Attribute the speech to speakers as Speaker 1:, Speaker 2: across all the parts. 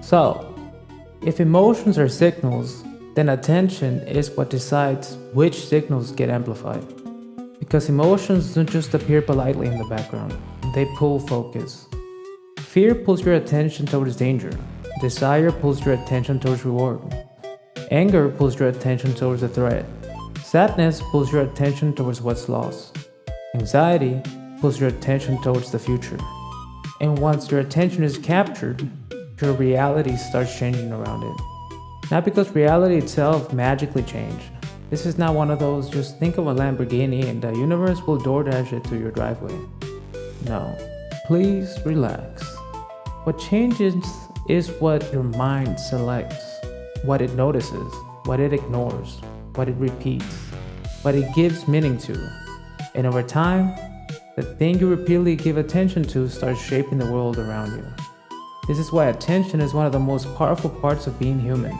Speaker 1: So, if emotions are signals, then attention is what decides which signals get amplified. Because emotions don't just appear politely in the background, they pull focus. Fear pulls your attention towards danger. Desire pulls your attention towards reward. Anger pulls your attention towards a threat. Sadness pulls your attention towards what's lost. Anxiety pulls your attention towards the future. And once your attention is captured, your reality starts changing around it. Not because reality itself magically changed. This is not one of those just think of a Lamborghini and the universe will DoorDash it to your driveway. No, please relax. What changes is what your mind selects, what it notices, what it ignores, what it repeats, what it gives meaning to. And over time, the thing you repeatedly give attention to starts shaping the world around you. This is why attention is one of the most powerful parts of being human,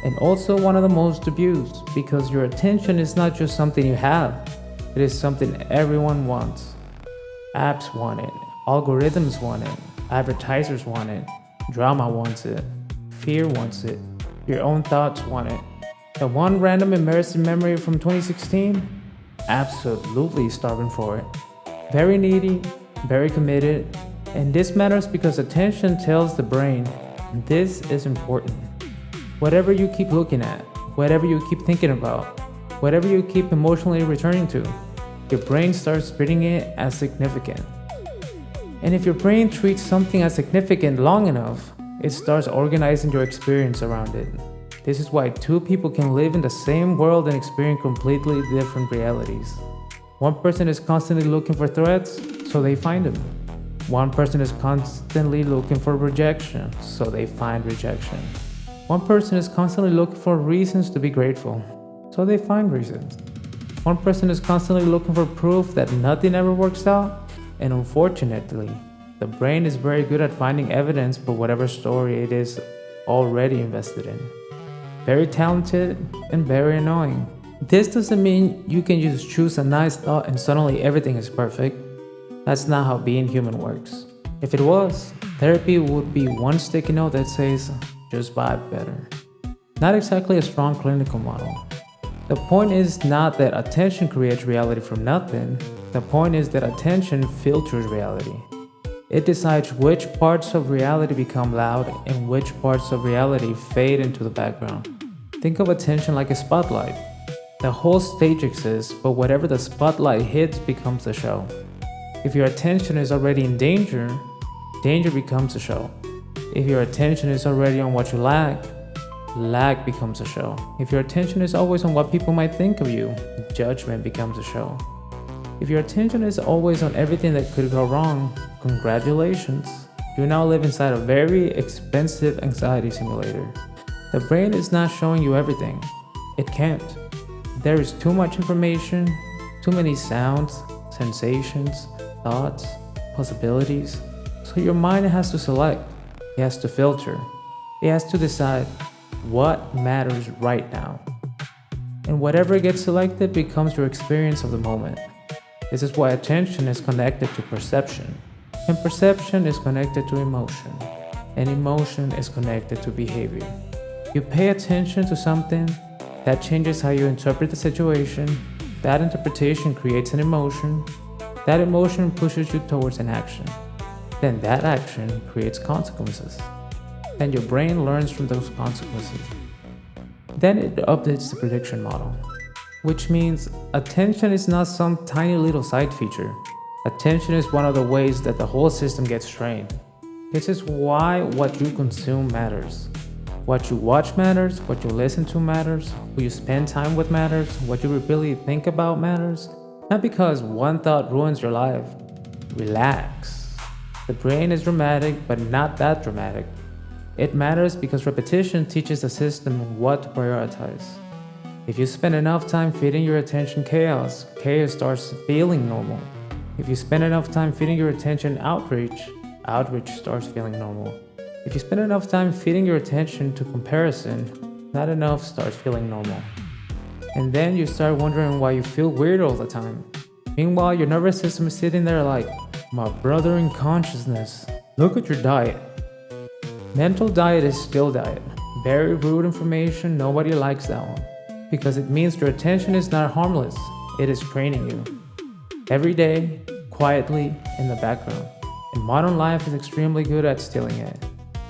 Speaker 1: and also one of the most abused, because your attention is not just something you have, it is something everyone wants. Apps want it, algorithms want it, advertisers want it, drama wants it, fear wants it, your own thoughts want it. The one random embarrassing memory from 2016? Absolutely starving for it. Very needy, very committed, and this matters because attention tells the brain, this is important. Whatever you keep looking at, whatever you keep thinking about, whatever you keep emotionally returning to, your brain starts treating it as significant. And if your brain treats something as significant long enough, it starts organizing your experience around it. This is why two people can live in the same world and experience completely different realities. One person is constantly looking for threats, so they find them. One person is constantly looking for rejection, so they find rejection. One person is constantly looking for reasons to be grateful, so they find reasons. One person is constantly looking for proof that nothing ever works out, and unfortunately, the brain is very good at finding evidence for whatever story it is already invested in. Very talented and very annoying. This doesn't mean you can just choose a nice thought and suddenly everything is perfect. That's not how being human works. If it was, therapy would be one sticky note that says, just vibe better. Not exactly a strong clinical model. The point is not that attention creates reality from nothing. The point is that attention filters reality. It decides which parts of reality become loud and which parts of reality fade into the background. Think of attention like a spotlight. The whole stage exists, but whatever the spotlight hits becomes the show. If your attention is already in danger, danger becomes a show. If your attention is already on what you lack, lack becomes a show. If your attention is always on what people might think of you, judgment becomes a show. If your attention is always on everything that could go wrong, congratulations. You now live inside a very expensive anxiety simulator. The brain is not showing you everything. It can't. There is too much information, too many sounds, sensations, thoughts, possibilities. So your mind has to select, it has to filter, it has to decide what matters right now. And whatever gets selected becomes your experience of the moment. This is why attention is connected to perception, and perception is connected to emotion, and emotion is connected to behavior. You pay attention to something, that changes how you interpret the situation, that interpretation creates an emotion, that emotion pushes you towards an action. Then that action creates consequences. Then your brain learns from those consequences. Then it updates the prediction model, which means attention is not some tiny little side feature. Attention is one of the ways that the whole system gets trained. This is why what you consume matters. What you watch matters, what you listen to matters, who you spend time with matters, what you really think about matters. Not because one thought ruins your life. Relax. The brain is dramatic, but not that dramatic. It matters because repetition teaches the system what to prioritize. If you spend enough time feeding your attention chaos, chaos starts feeling normal. If you spend enough time feeding your attention outrage, outrage starts feeling normal. If you spend enough time feeding your attention to comparison, not enough starts feeling normal. And then you start wondering why you feel weird all the time. Meanwhile, your nervous system is sitting there like, my brother in consciousness, look at your diet. Mental diet is still diet. Very rude information, nobody likes that one. Because it means your attention is not harmless, it is training you. Every day, quietly, in the background. And modern life is extremely good at stealing it.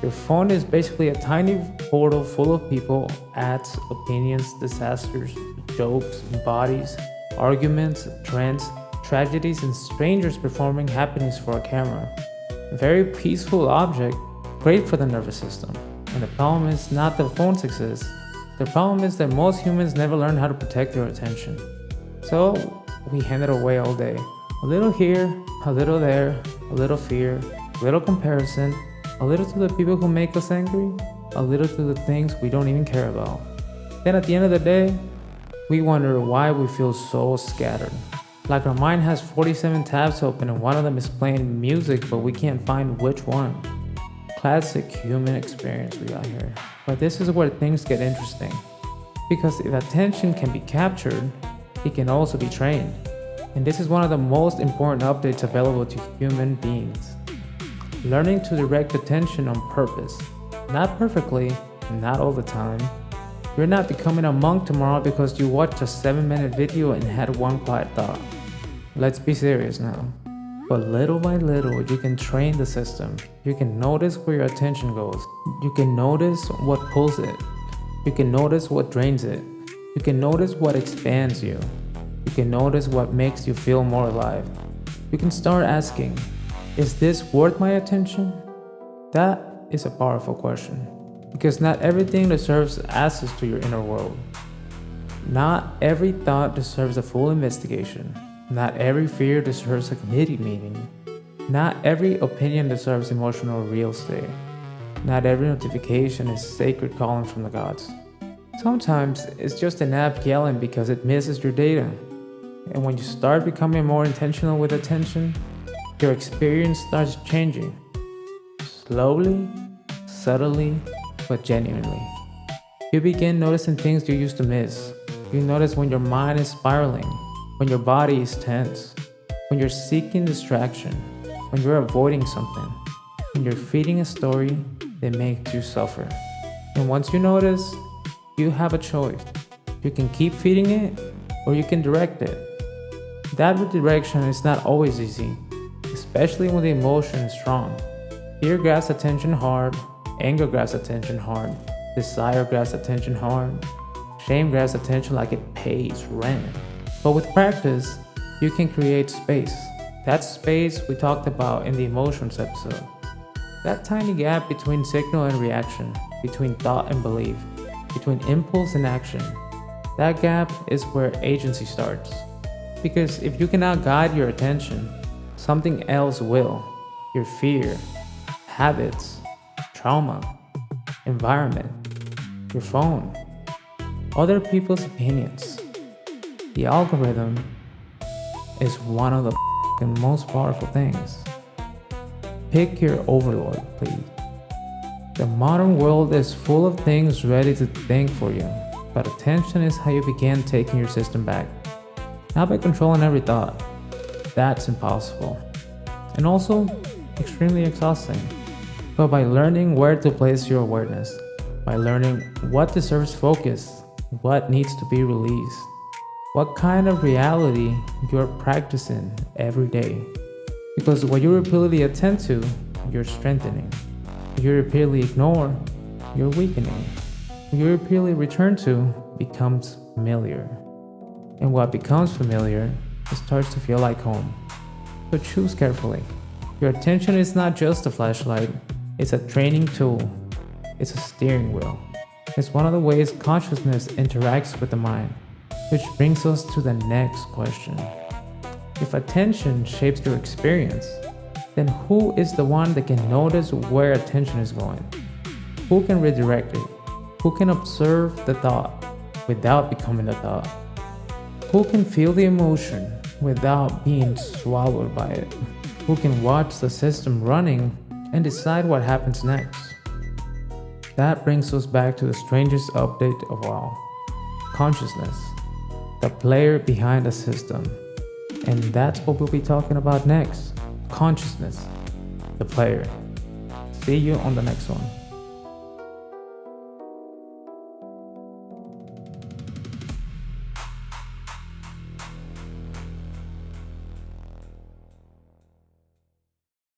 Speaker 1: Your phone is basically a tiny portal full of people, ads, opinions, disasters, jokes, bodies, arguments, trends, tragedies, and strangers performing happenings for a camera. A very peaceful object, great for the nervous system. And the problem is not that phones exist. The problem is that most humans never learn how to protect their attention. So we hand it away all day. A little here, a little there, a little fear, a little comparison, a little to the people who make us angry, a little to the things we don't even care about. Then at the end of the day, we wonder why we feel so scattered. Like our mind has 47 tabs open and one of them is playing music, but we can't find which one. Classic human experience we got here. But this is where things get interesting. Because if attention can be captured, it can also be trained. And this is one of the most important updates available to human beings. Learning to direct attention on purpose. Not perfectly, not all the time. You're not becoming a monk tomorrow because you watched a 7-minute video and had one quiet thought. Let's be serious now. But little by little, you can train the system. You can notice where your attention goes. You can notice what pulls it. You can notice what drains it. You can notice what expands you. You can notice what makes you feel more alive. You can start asking, is this worth my attention? That is a powerful question. Because not everything deserves access to your inner world. Not every thought deserves a full investigation. Not every fear deserves a committee meeting. Not every opinion deserves emotional real estate. Not every notification is sacred calling from the gods. Sometimes it's just an app yelling because it misses your data. And when you start becoming more intentional with attention, your experience starts changing. Slowly, subtly, but genuinely. You begin noticing things you used to miss. You notice when your mind is spiraling, when your body is tense, when you're seeking distraction, when you're avoiding something, when you're feeding a story that makes you suffer. And once you notice, you have a choice. You can keep feeding it or you can direct it. That redirection is not always easy, especially when the emotion is strong. Fear grabs attention hard, anger grabs attention hard, desire grabs attention hard, shame grabs attention like it pays rent. But with practice, you can create space. That space we talked about in the emotions episode. That tiny gap between signal and reaction, between thought and belief, between impulse and action. That gap is where agency starts. Because if you cannot guide your attention, something else will. Your fear, habits, trauma, environment, your phone, other people's opinions. The algorithm is one of the most powerful things. Pick your overlord, please. The modern world is full of things ready to think for you, but attention is how you begin taking your system back. Not by controlling every thought. That's impossible. And also extremely exhausting. But by learning where to place your awareness, by learning what deserves focus, what needs to be released, what kind of reality you're practicing every day. Because what you repeatedly attend to, you're strengthening. What you repeatedly ignore, you're weakening. What you repeatedly return to becomes familiar. And what becomes familiar, it starts to feel like home. So choose carefully. Your attention is not just a flashlight, it's a training tool. It's a steering wheel. It's one of the ways consciousness interacts with the mind. Which brings us to the next question. If attention shapes your experience, then who is the one that can notice where attention is going? Who can redirect it? Who can observe the thought without becoming the thought? Who can feel the emotion without being swallowed by it? Who can watch the system running and decide what happens next? That brings us back to the strangest update of all. Consciousness, the player behind the system. And that's what we'll be talking about next. Consciousness, the player. See you on the next one.